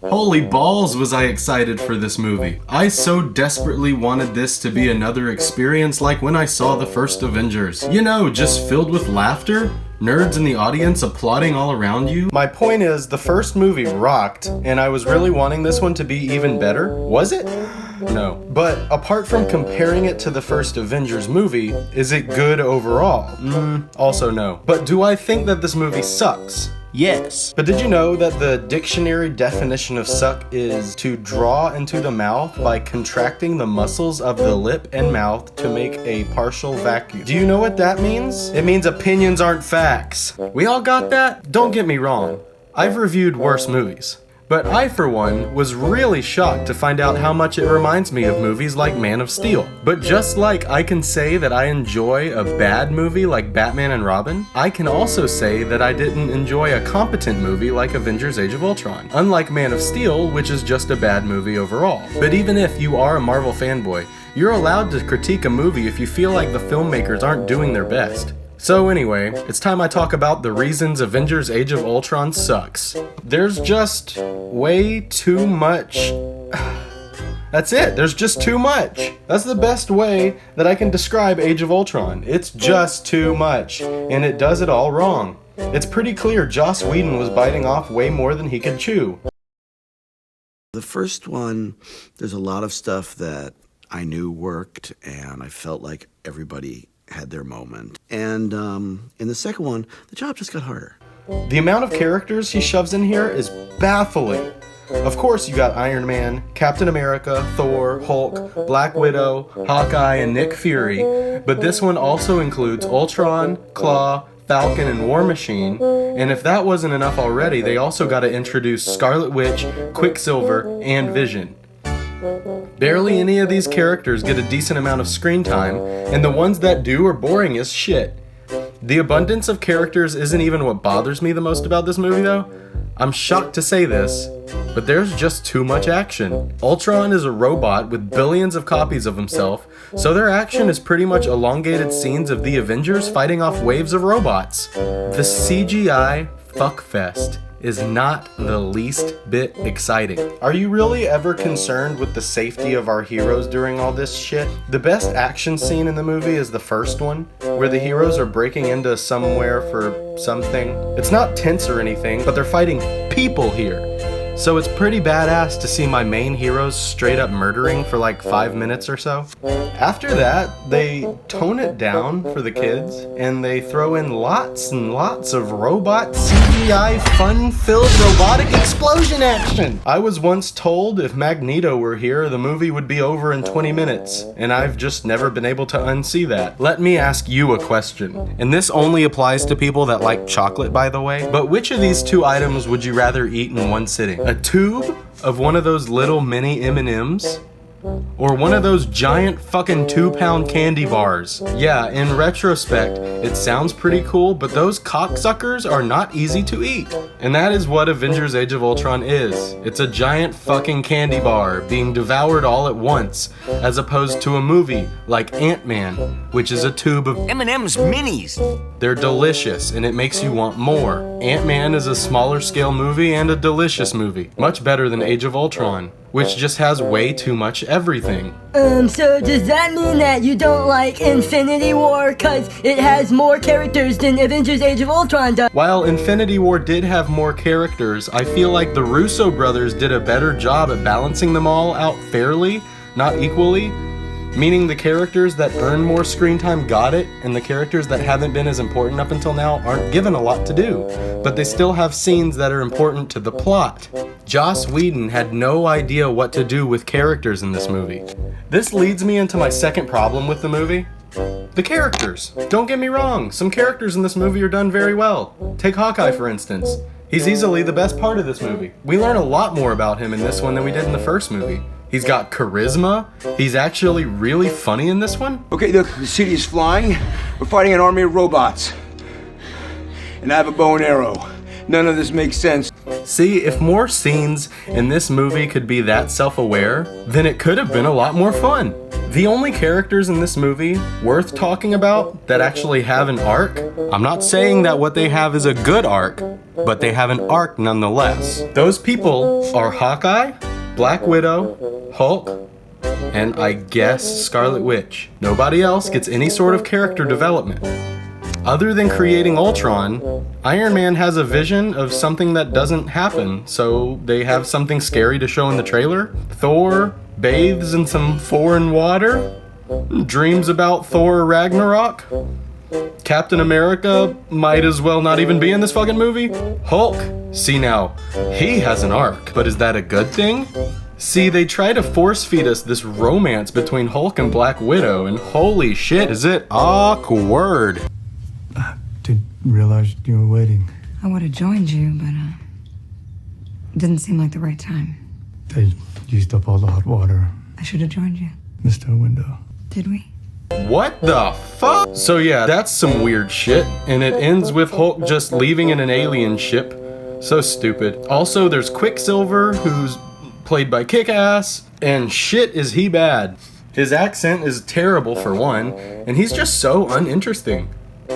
Holy balls was I excited for this movie. I so desperately wanted this to be another experience like when I saw the first Avengers. You know, just filled with laughter, nerds in the audience applauding all around you. My point is, the first movie rocked, and I was really wanting this one to be even better. Was it? No. But apart from comparing it to the first Avengers movie, is it good overall? Also no. But do I think that this movie sucks? Yes. But did you know that the dictionary definition of suck is to draw into the mouth by contracting the muscles of the lip and mouth to make a partial vacuum? Do you know what that means? It means opinions aren't facts. We all got that? Don't get me wrong. I've reviewed worse movies. But I, for one, was really shocked to find out how much it reminds me of movies like Man of Steel. But just like I can say that I enjoy a bad movie like Batman and Robin, I can also say that I didn't enjoy a competent movie like Avengers Age of Ultron. Unlike Man of Steel, which is just a bad movie overall. But even if you are a Marvel fanboy, you're allowed to critique a movie if you feel like the filmmakers aren't doing their best. So anyway, it's time I talk about the reasons Avengers Age of Ultron sucks. There's just way too much. That's it, there's just too much. That's the best way that I can describe Age of Ultron. It's just too much, and it does it all wrong. It's pretty clear Joss Whedon was biting off way more than he could chew. The first one, there's a lot of stuff that I knew worked, and I felt like everybody had their moment. And in the second one, the job just got harder. The amount of characters he shoves in here is baffling. Of course, you got Iron Man, Captain America, Thor, Hulk, Black Widow, Hawkeye, and Nick Fury, but this one also includes Ultron, Claw, Falcon, and War Machine, and if that wasn't enough already, they also got to introduce Scarlet Witch, Quicksilver, and Vision. Barely any of these characters get a decent amount of screen time, and the ones that do are boring as shit. The abundance of characters isn't even what bothers me the most about this movie though. I'm shocked to say this, but there's just too much action. Ultron is a robot with billions of copies of himself, so their action is pretty much elongated scenes of the Avengers fighting off waves of robots. The CGI fuckfest is not the least bit exciting. Are you really ever concerned with the safety of our heroes during all this shit? The best action scene in the movie is the first one, where the heroes are breaking into somewhere for something. It's not tense or anything, but they're fighting people here. So it's pretty badass to see my main heroes straight up murdering for like 5 minutes or so. After that, they tone it down for the kids, and they throw in lots and lots of robot CGI fun-filled robotic explosion action. I was once told if Magneto were here, the movie would be over in 20 minutes, and I've just never been able to unsee that. Let me ask you a question, and this only applies to people that like chocolate, by the way, but which of these two items would you rather eat in one sitting? A tube of one of those little mini M&Ms? Or one of those giant fucking 2-pound candy bars? Yeah, in retrospect, it sounds pretty cool, but those cocksuckers are not easy to eat. And that is what Avengers Age of Ultron is. It's a giant fucking candy bar being devoured all at once, as opposed to a movie like Ant-Man, which is a tube of M&M's minis. They're delicious, and it makes you want more. Ant-Man is a smaller scale movie and a delicious movie. Much better than Age of Ultron, which just has way too much everything. So does that mean that you don't like Infinity War cause it has more characters than Avengers Age of Ultron does? While Infinity War did have more characters, I feel like the Russo brothers did a better job at balancing them all out fairly, not equally. Meaning the characters that earn more screen time got it, and the characters that haven't been as important up until now aren't given a lot to do, but they still have scenes that are important to the plot. Joss Whedon had no idea what to do with characters in this movie. This leads me into my second problem with the movie. The characters. Don't get me wrong, some characters in this movie are done very well. Take Hawkeye for instance. He's easily the best part of this movie. We learn a lot more about him in this one than we did in the first movie. He's got charisma. He's actually really funny in this one. Okay, look, the city is flying. We're fighting an army of robots. And I have a bow and arrow. None of this makes sense. See, if more scenes in this movie could be that self-aware, then it could have been a lot more fun. The only characters in this movie worth talking about that actually have an arc, I'm not saying that what they have is a good arc, but they have an arc nonetheless. Those people are Hawkeye, Black Widow, Hulk, and I guess Scarlet Witch. Nobody else gets any sort of character development. Other than creating Ultron, Iron Man has a vision of something that doesn't happen, so they have something scary to show in the trailer. Thor bathes in some foreign water, dreams about Thor Ragnarok. Captain America might as well not even be in this fucking movie. Hulk, see now, he has an arc, but is that a good thing? See, they try to force feed us this romance between Hulk and Black Widow, and holy shit, is it awkward. Didn't realize you were waiting. I would have joined you, but it didn't seem like the right time. They used up all the hot water. I should have joined you. Missed our window. Did we? What the fuck? So yeah, that's some weird shit, and it ends with Hulk just leaving in an alien ship. So stupid. Also, there's Quicksilver, who's played by Kick-Ass, and shit is he bad. His accent is terrible for one, and he's just so uninteresting.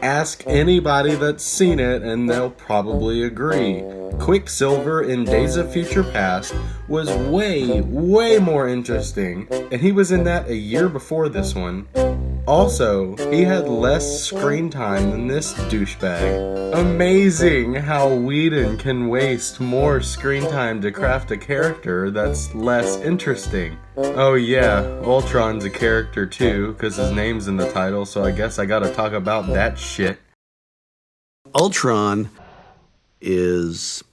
Ask anybody that's seen it and they'll probably agree. Quicksilver in Days of Future Past was way more interesting, and he was in that a year before this one. Also, he had less screen time than this douchebag. Amazing how Whedon can waste more screen time to craft a character that's less interesting. Oh yeah, Ultron's a character too, cause his name's in the title, so I guess I gotta talk about that shit. Ultron is...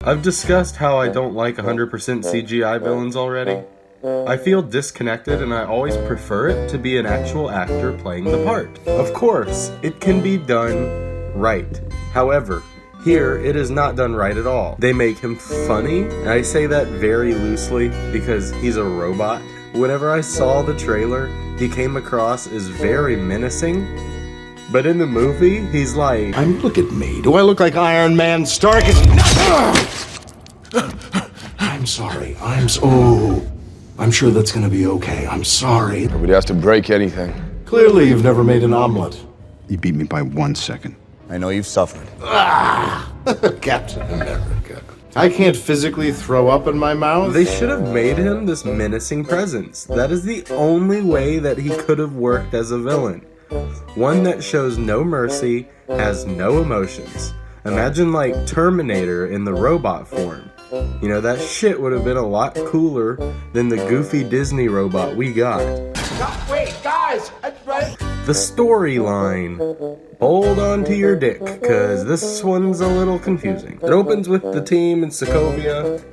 I've discussed how I don't like 100% CGI villains already. I feel disconnected and I always prefer it to be an actual actor playing the part. Of course, it can be done right. However, here it is not done right at all. They make him funny, and I say that very loosely because he's a robot. Whenever I saw the trailer, he came across as very menacing, but in the movie, he's like... Look at me. Do I look like Iron Man Stark? I'm sorry. I'm sure that's gonna be okay. I'm sorry. Nobody has to break anything. Clearly, you've never made an omelet. You beat me by 1 second. I know you've suffered. Captain America. I can't physically throw up in my mouth. They should have made him this menacing presence. That is the only way that he could have worked as a villain. One that shows no mercy, has no emotions. Imagine like Terminator in the robot form. You know, that shit would have been a lot cooler than the goofy Disney robot we got. Wait, guys! The storyline. Hold on to your dick, cause this one's a little confusing. It opens with the team in Sokovia,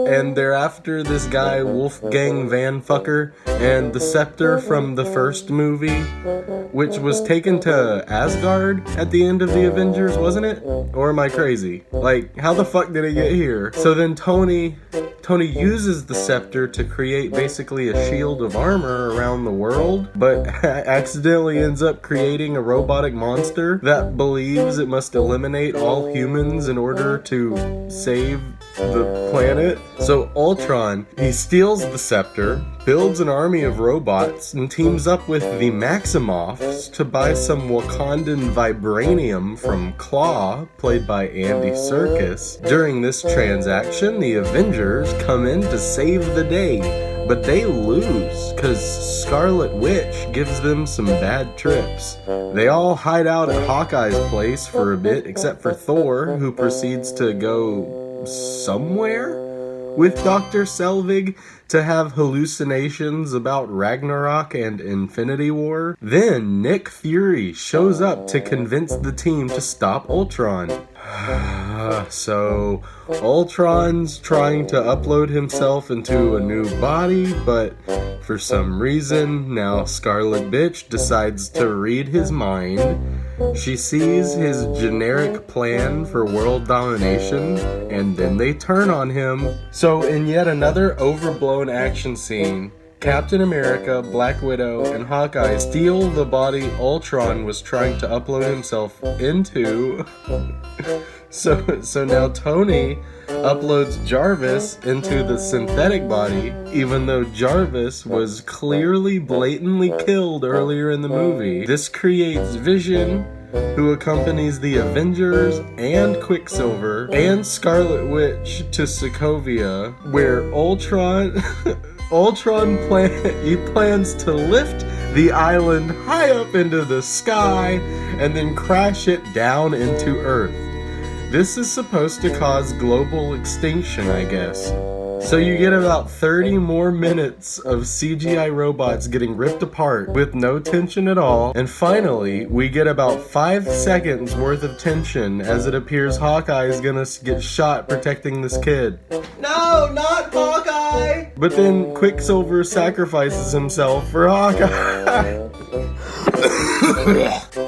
and they're after this guy Wolfgang Van Fucker and the scepter from the first movie, which was taken to Asgard at the end of the Avengers, wasn't it? Or am I crazy? Like, how the fuck did it get here? So then Tony uses the scepter to create basically a shield of armor around the world, but accidentally ends up creating a robotic monster that believes it must eliminate all humans in order to save the planet. So Ultron, he steals the scepter, builds an army of robots, and teams up with the Maximoffs to buy some Wakandan vibranium from Claw, played by Andy Serkis. During this transaction, the Avengers come in to save the day, but they lose because Scarlet Witch gives them some bad trips. They all hide out at Hawkeye's place for a bit, except for Thor, who proceeds to go somewhere with Dr. Selvig to have hallucinations about Ragnarok and Infinity War. Then Nick Fury shows up to convince the team to stop Ultron. So Ultron's trying to upload himself into a new body, but for some reason now Scarlet Bitch decides to read his mind. She sees his generic plan for world domination, and then they turn on him. So in yet another overblown action scene, Captain America, Black Widow, and Hawkeye steal the body Ultron was trying to upload himself into. So now Tony uploads Jarvis into the synthetic body, even though Jarvis was clearly blatantly killed earlier in the movie. This creates Vision, who accompanies the Avengers and Quicksilver and Scarlet Witch to Sokovia, where Ultron plans to lift the island high up into the sky and then crash it down into Earth. This is supposed to cause global extinction, I guess. So you get about 30 more minutes of CGI robots getting ripped apart with no tension at all. And finally, we get about 5 seconds worth of tension as it appears Hawkeye is gonna get shot protecting this kid. No, not Hawkeye! But then Quicksilver sacrifices himself for Hawkeye.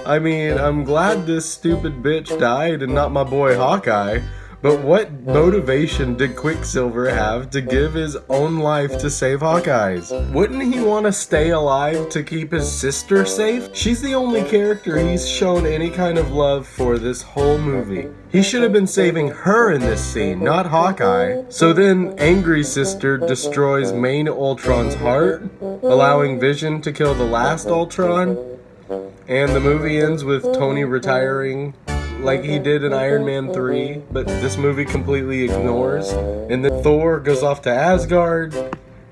I mean, I'm glad this stupid bitch died and not my boy Hawkeye. But what motivation did Quicksilver have to give his own life to save Hawkeye's? Wouldn't he want to stay alive to keep his sister safe? She's the only character he's shown any kind of love for this whole movie. He should have been saving her in this scene, not Hawkeye. So then, Angry Sister destroys main Ultron's heart, allowing Vision to kill the last Ultron. And the movie ends with Tony retiring like he did in Iron Man 3, but this movie completely ignores. And then Thor goes off to Asgard,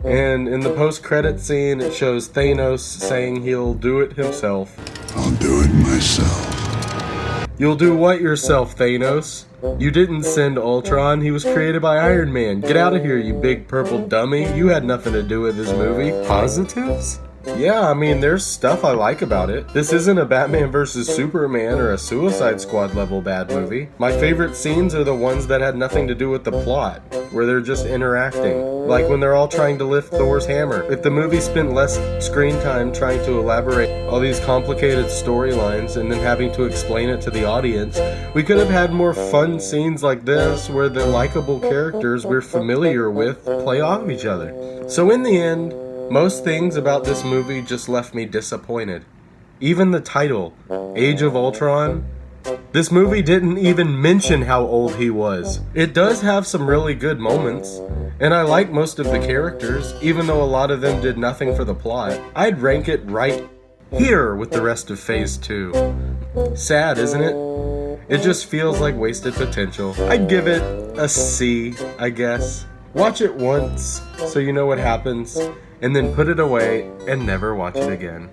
and in the post-credit scene it shows Thanos saying he'll do it himself. I'll do it myself. You'll do what yourself, Thanos? You didn't send Ultron, he was created by Iron Man. Get out of here, you big purple dummy. You had nothing to do with this movie. Positives? Yeah, I mean, there's stuff I like about it. This isn't a Batman vs. Superman or a Suicide Squad level bad movie. My favorite scenes are the ones that had nothing to do with the plot, where they're just interacting. Like when they're all trying to lift Thor's hammer. If the movie spent less screen time trying to elaborate all these complicated storylines and then having to explain it to the audience, we could have had more fun scenes like this where the likable characters we're familiar with play off each other. So in the end, most things about this movie just left me disappointed. Even the title, Age of Ultron, this movie didn't even mention how old he was. It does have some really good moments, and I like most of the characters, even though a lot of them did nothing for the plot. I'd rank it right here with the rest of Phase 2. Sad, isn't it? It just feels like wasted potential. I'd give it a C, I guess. Watch it once so you know what happens, and then put it away and never watch it again.